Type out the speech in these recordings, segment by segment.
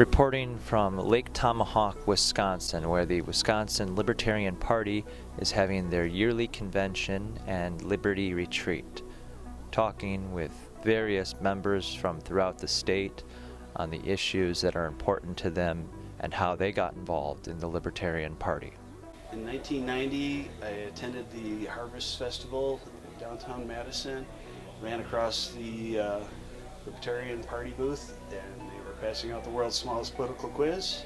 Reporting from Lake Tomahawk, Wisconsin, where the Wisconsin Libertarian Party is having their yearly convention and Liberty Retreat, talking with various members from throughout the state on the issues that are important to them and how they got involved in the Libertarian Party. In 1990, I attended the Harvest Festival in downtown Madison, ran across the Libertarian Party booth, and they were passing out the world's smallest political quiz.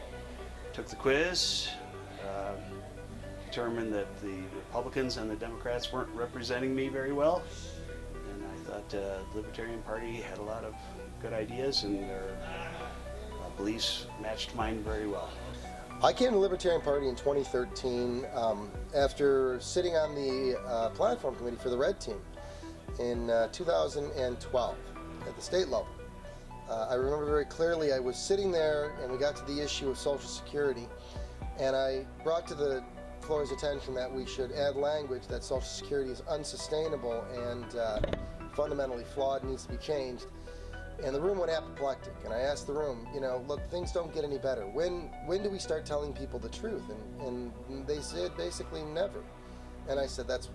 Took the quiz, determined that the Republicans and the Democrats weren't representing me very well, and I thought the Libertarian Party had a lot of good ideas and their beliefs matched mine very well. I came to the Libertarian Party in 2013 after sitting on the platform committee for the Red Team in 2012 at the state level. I remember very clearly I was sitting there and we got to the issue of Social Security, and I brought to the floor's attention that we should add language that Social Security is unsustainable and fundamentally flawed and needs to be changed. And the room went apoplectic, and I asked the room, look, things don't get any better. When do we start telling people the truth? And they said basically never. And I said, that's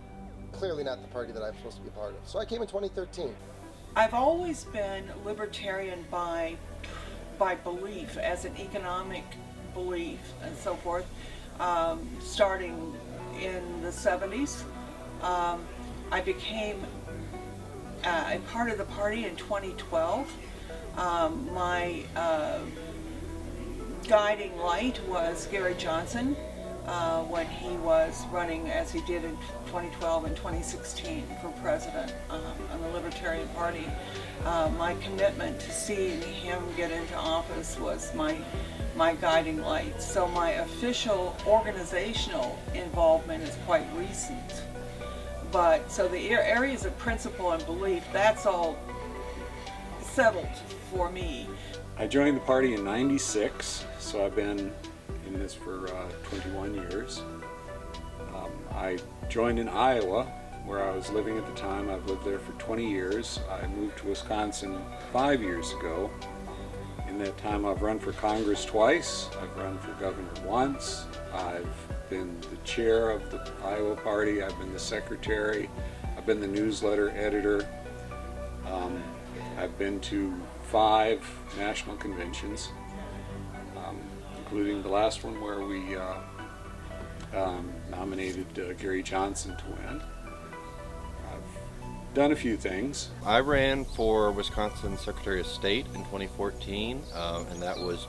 clearly not the party that I'm supposed to be a part of. So I came in 2013. I've always been libertarian by belief, as an economic belief and so forth. Starting in the 70s, I became a part of the party in 2012. My guiding light was Gary Johnson when he was running, as he did in 2012 and 2016, for president on the Libertarian Party. My commitment to seeing him get into office was my guiding light. So my official organizational involvement is quite recent. But so the areas of principle and belief, that's all settled for me. I joined the party in '96, so I've been in this for 21 years. I joined in Iowa, where I was living at the time. I've lived there for 20 years. I moved to Wisconsin 5 years ago. In that time, I've run for Congress twice. I've run for governor once. I've been the chair of the Iowa party. I've been the secretary. I've been the newsletter editor. I've been to 5 national conventions, including the last one where we nominated Gary Johnson to win. I've done a few things. I ran for Wisconsin Secretary of State in 2014, and that was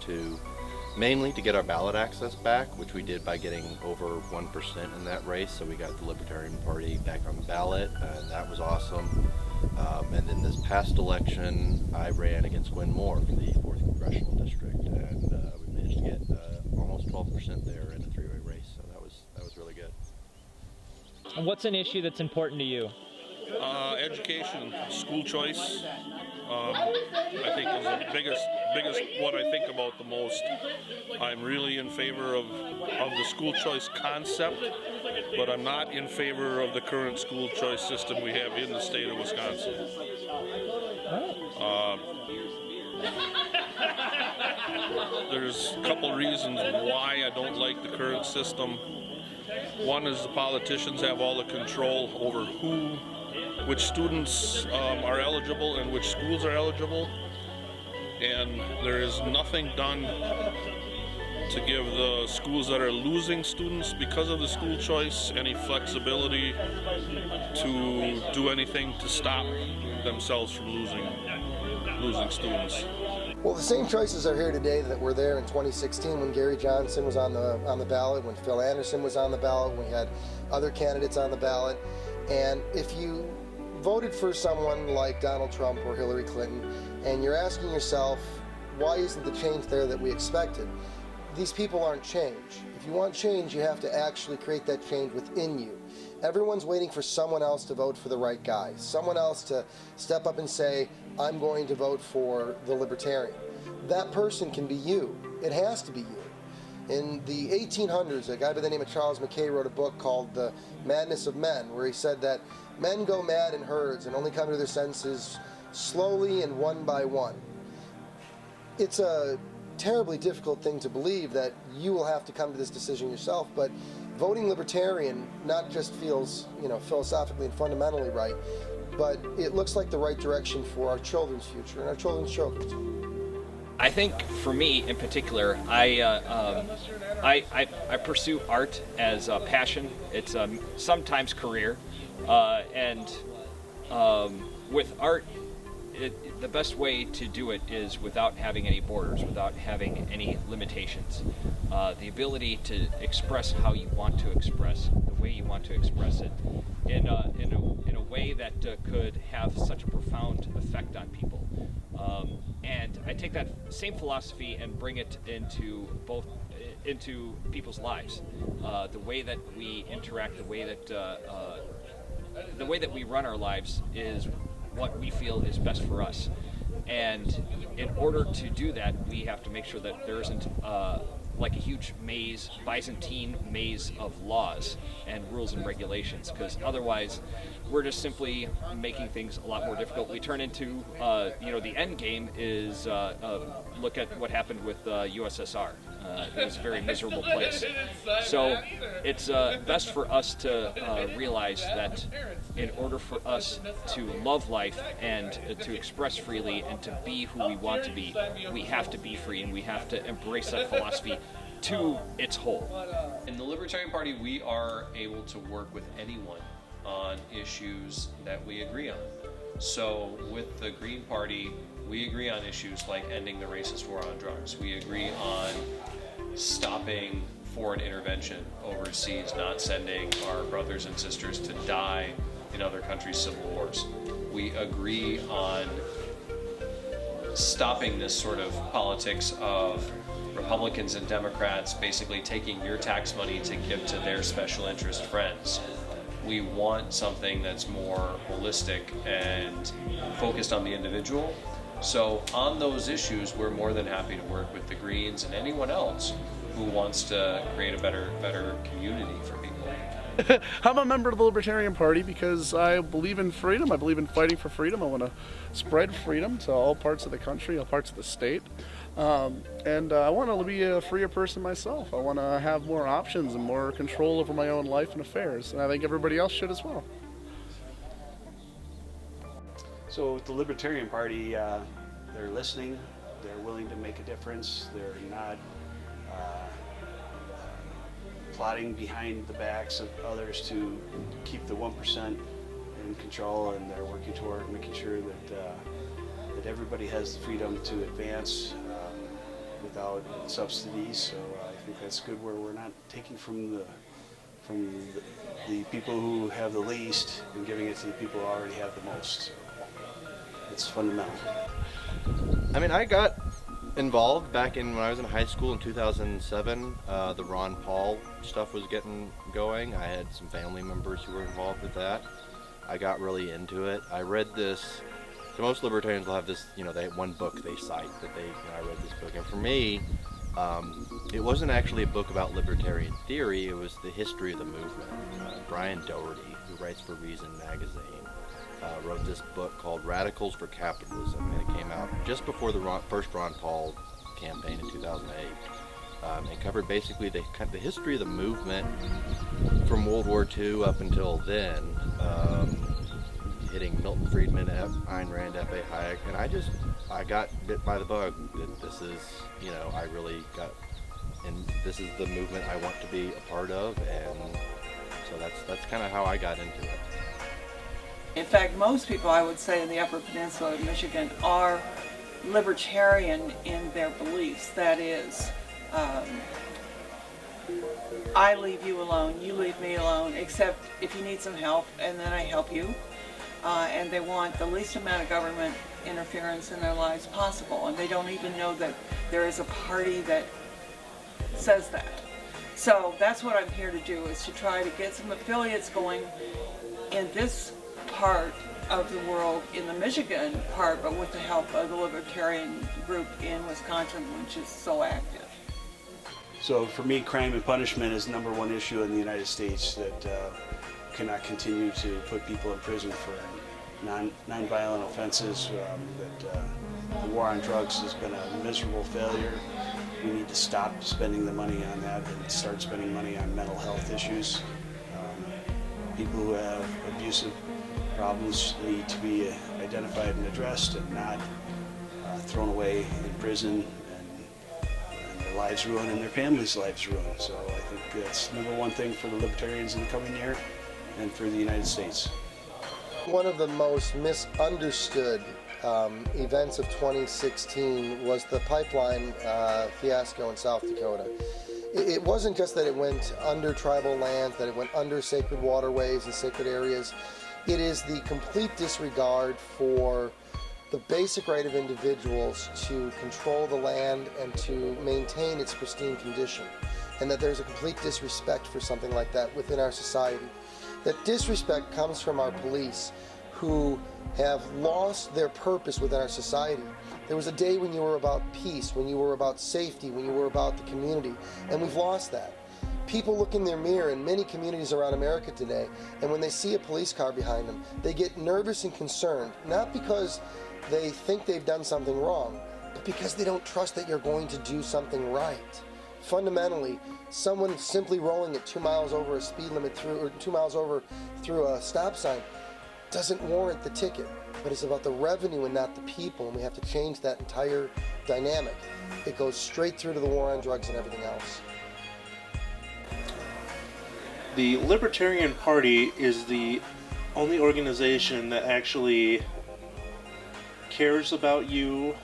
mainly to get our ballot access back, which we did by getting over 1% in that race. So we got the Libertarian Party back on the ballot, and that was awesome. And then this past election, I ran against Gwen Moore for the 4th Congressional District, and we managed to get almost 12% there in a 3-way race. So that was really good. And what's an issue that's important to you? Education, school choice, I think is the biggest what I think about the most. I'm really in favor of the school choice concept, but I'm not in favor of the current school choice system we have in the state of Wisconsin. There's a couple reasons why I don't like the current system. One is the politicians have all the control over which students are eligible and which schools are eligible, and there is nothing done to give the schools that are losing students because of the school choice any flexibility to do anything to stop themselves from losing students. Well, the same choices are here today that were there in 2016 when Gary Johnson was on the ballot, when Phil Anderson was on the ballot, when we had other candidates on the ballot. And if you voted for someone like Donald Trump or Hillary Clinton, and you're asking yourself, why isn't the change there that we expected? These people aren't change. If you want change, you have to actually create that change within you. Everyone's waiting for someone else to vote for the right guy, someone else to step up and say, I'm going to vote for the Libertarian. That person can be you. It has to be you. In the 1800s, a guy by the name of Charles Mackay wrote a book called The Madness of Men, where he said that men go mad in herds and only come to their senses slowly and one by one. It's a terribly difficult thing to believe that you will have to come to this decision yourself, but voting Libertarian not just feels, philosophically and fundamentally right, but it looks like the right direction for our children's future and our children's children's. I think for me in particular, I pursue art as a passion. It's sometimes career, and with art, the best way to do it is without having any borders, without having any limitations. The ability to express how you want to express, the way you want to express it, in a way that could have such a profound effect on people. And I take that same philosophy and bring it into people's lives. The way that we interact, the way that we run our lives is what we feel is best for us. And in order to do that, we have to make sure that there isn't like a huge maze, Byzantine maze of laws and rules and regulations, because otherwise we're just simply making things a lot more difficult. We turn into, the end game is look at what happened with USSR. It was a very miserable place. So it's best for us to realize that in order for us to love life and to express freely and to be who we want to be, we have to be free, and we have to embrace that philosophy to its whole. In the Libertarian Party, we are able to work with anyone on issues that we agree on. So with the Green Party, we agree on issues like ending the racist war on drugs. We agree on stopping foreign intervention overseas, not sending our brothers and sisters to die in other countries' civil wars. We agree on stopping this sort of politics of Republicans and Democrats basically taking your tax money to give to their special interest friends. We want something that's more holistic and focused on the individual. So on those issues, we're more than happy to work with the Greens and anyone else who wants to create a better community for people. I'm a member of the Libertarian Party because I believe in freedom. I believe in fighting for freedom. I want to spread freedom to all parts of the country, all parts of the state. And I want to be a freer person myself. I want to have more options and more control over my own life and affairs. And I think everybody else should as well. So with the Libertarian Party, they're listening, they're willing to make a difference, they're not plotting behind the backs of others to keep the 1% in control, and they're working toward making sure that everybody has the freedom to advance without subsidies. So I think that's good, where we're not taking from the people who have the least and giving it to the people who already have the most. So it's fundamental. I mean, I got involved back when I was in high school in 2007. The Ron Paul stuff was getting going. I had some family members who were involved with that. I got really into it. I read this. So most libertarians will have this, they have one book they cite that I read this book. And for me, it wasn't actually a book about libertarian theory. It was the history of the movement. Brian Doherty, who writes for Reason magazine, wrote this book called Radicals for Capitalism, and it came out just before the first Ron Paul campaign in 2008. It covered basically the history of the movement from World War II up until then, hitting Milton Friedman, Ayn Rand, F.A. Hayek, and I got bit by the bug that this is, I really got, and this is the movement I want to be a part of, and so that's kind of how I got into it. In fact, most people, I would say, in the Upper Peninsula of Michigan are libertarian in their beliefs. That is, I leave you alone, you leave me alone, except if you need some help, and then I help you. And they want the least amount of government interference in their lives possible, and they don't even know that there is a party that says that. So that's what I'm here to do, is to try to get some affiliates going in this part of the world, in the Michigan part, but with the help of the Libertarian group in Wisconsin, which is so active. So for me, crime and punishment is number one issue in the United States, that cannot continue to put people in prison for non-violent offenses, that The war on drugs has been a miserable failure. We need to stop spending the money on that and start spending money on mental health issues. People who have abusive problems need to be identified and addressed and not thrown away in prison and their lives ruined and their families' lives ruined. So I think that's #1 thing for the Libertarians in the coming year and for the United States. One of the most misunderstood events of 2016 was the pipeline fiasco in South Dakota. It wasn't just that it went under tribal lands, that it went under sacred waterways and sacred areas. It is the complete disregard for the basic right of individuals to control the land and to maintain its pristine condition, and that there's a complete disrespect for something like that within our society. That disrespect comes from our police, who have lost their purpose within our society. There was a day when you were about peace, when you were about safety, when you were about the community, and we've lost that. People look in their mirror in many communities around America today, and when they see a police car behind them, they get nervous and concerned, not because they think they've done something wrong, but because they don't trust that you're going to do something right. Fundamentally, someone simply rolling at 2 miles over a speed limit or 2 miles over through a stop sign doesn't warrant the ticket, but it's about the revenue and not the people, and we have to change that entire dynamic. It goes straight through to the war on drugs and everything else. The Libertarian Party is the only organization that actually cares about you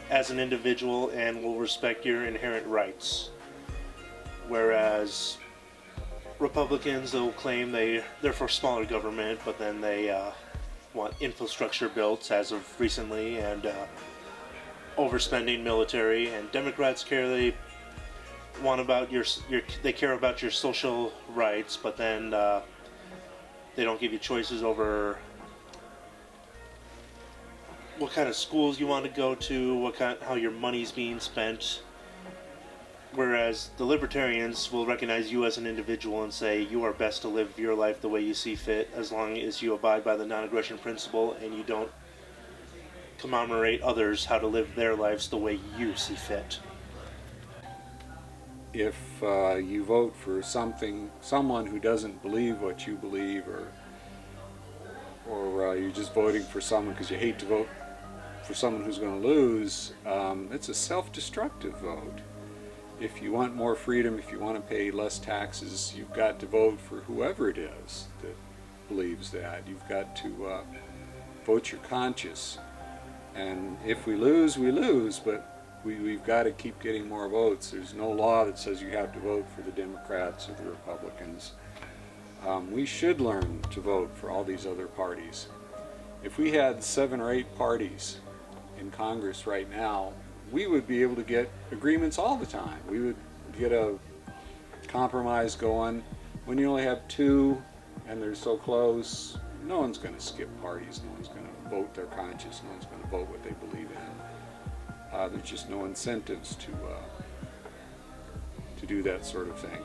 as an individual and will respect your inherent rights. Whereas Republicans, they'll claim they're for smaller government, but then they want infrastructure built as of recently, and overspending military. And Democrats they want about they care about your social rights, but then they don't give you choices over what kind of schools you want to go to, how your money's being spent. Whereas the Libertarians will recognize you as an individual and say you are best to live your life the way you see fit, as long as you abide by the non-aggression principle and you don't commemorate others how to live their lives the way you see fit. If you vote for someone who doesn't believe what you believe, or you're just voting for someone because you hate to vote for someone who's going to lose, it's a self-destructive vote. If you want more freedom, if you want to pay less taxes, you've got to vote for whoever it is that believes that. You've got to vote your conscience. And if we lose, we lose, but we've got to keep getting more votes. There's no law that says you have to vote for the Democrats or the Republicans. We should learn to vote for all these other parties. If we had 7 or 8 parties in Congress right now, we would be able to get agreements all the time. We would get a compromise going. When you only have 2 and they're so close, no one's going to skip parties. No one's going to vote their conscience. No one's going to vote what they believe in. There's just no incentives to do that sort of thing.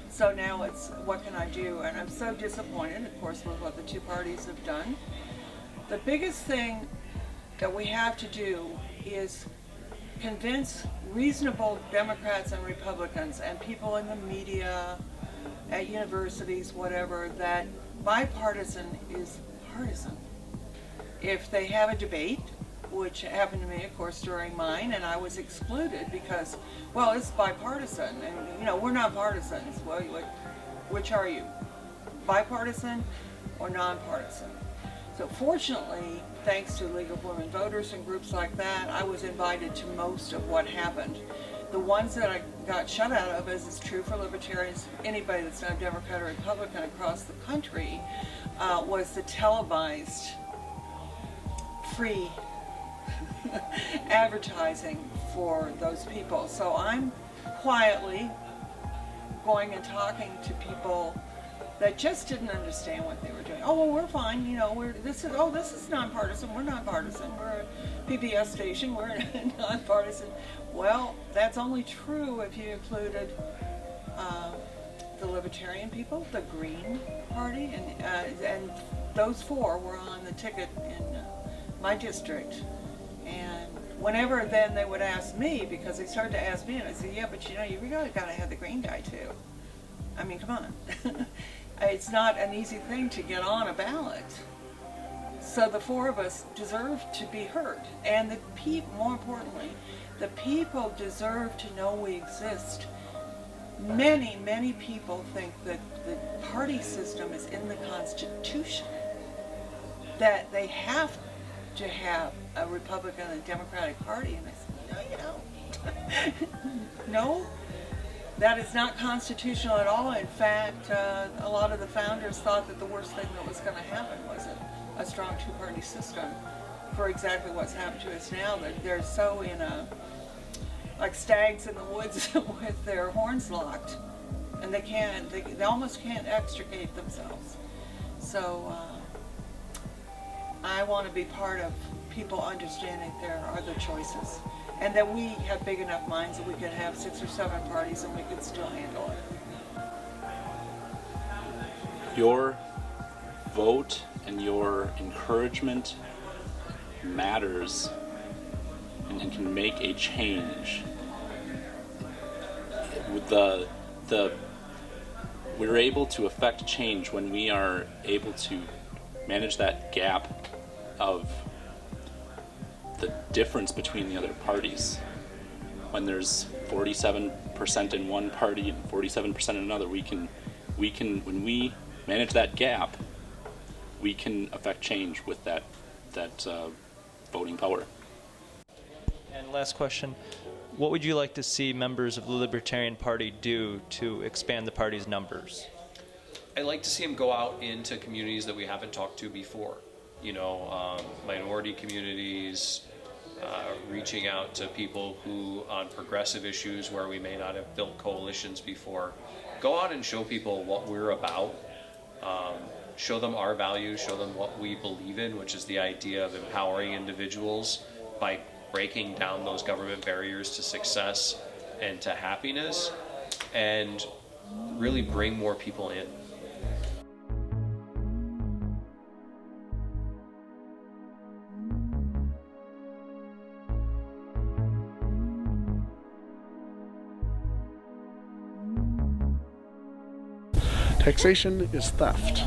So now it's, what can I do? And I'm so disappointed, of course, with what the 2 parties have done. The biggest thing that we have to do is convince reasonable Democrats and Republicans and people in the media, at universities, whatever, that bipartisan is partisan. If they have a debate, which happened to me, of course, during mine, and I was excluded because, well, it's bipartisan, and, we're not partisans. Well, which are you? Bipartisan or nonpartisan? So fortunately, thanks to League of Women Voters and groups like that, I was invited to most of what happened. The ones that I got shut out of, as is true for libertarians, anybody that's not Democrat or Republican across the country, was the televised free advertising for those people. So I'm quietly going and talking to people that just didn't understand what they were doing. Oh, well, we're fine, this is nonpartisan, we're nonpartisan, we're a PBS station, we're nonpartisan. Well, that's only true if you included the Libertarian people, the Green Party, and those 4 were on the ticket in my district. And whenever then they would ask me, because they started to ask me, and I said, yeah, but you know, you really got to have the green guy too. I mean, come on. It's not an easy thing to get on a ballot. So the four of us deserve to be heard. And the people, more importantly, the people deserve to know we exist. Many, many people think that the party system is in the Constitution, that they have to have a Republican and a Democratic Party, and I said, no, you don't. No, that is not constitutional at all. In fact, a lot of the founders thought that the worst thing that was going to happen was a strong two-party system for exactly what's happened to us now. They're so in a, like stags in the woods with their horns locked, and they almost can't extricate themselves. So I want to be part of people understanding there are other choices, and that we have big enough minds that we could have 6 or 7 parties and we could still handle it. Your vote and your encouragement matters and can make a change. With we're able to affect change when we are able to manage that gap of the difference between the other parties. When there's 47% in one party and 47% in another, we can when we manage that gap, we can affect change with that voting power. And last question, what would you like to see members of the Libertarian Party do to expand the party's numbers? I'd like to see them go out into communities that we haven't talked to before. You know, minority communities, reaching out to people who, on progressive issues where we may not have built coalitions before, go out and show people what we're about, show them our values, show them what we believe in, which is the idea of empowering individuals by breaking down those government barriers to success and to happiness, and really bring more people in. Taxation is theft.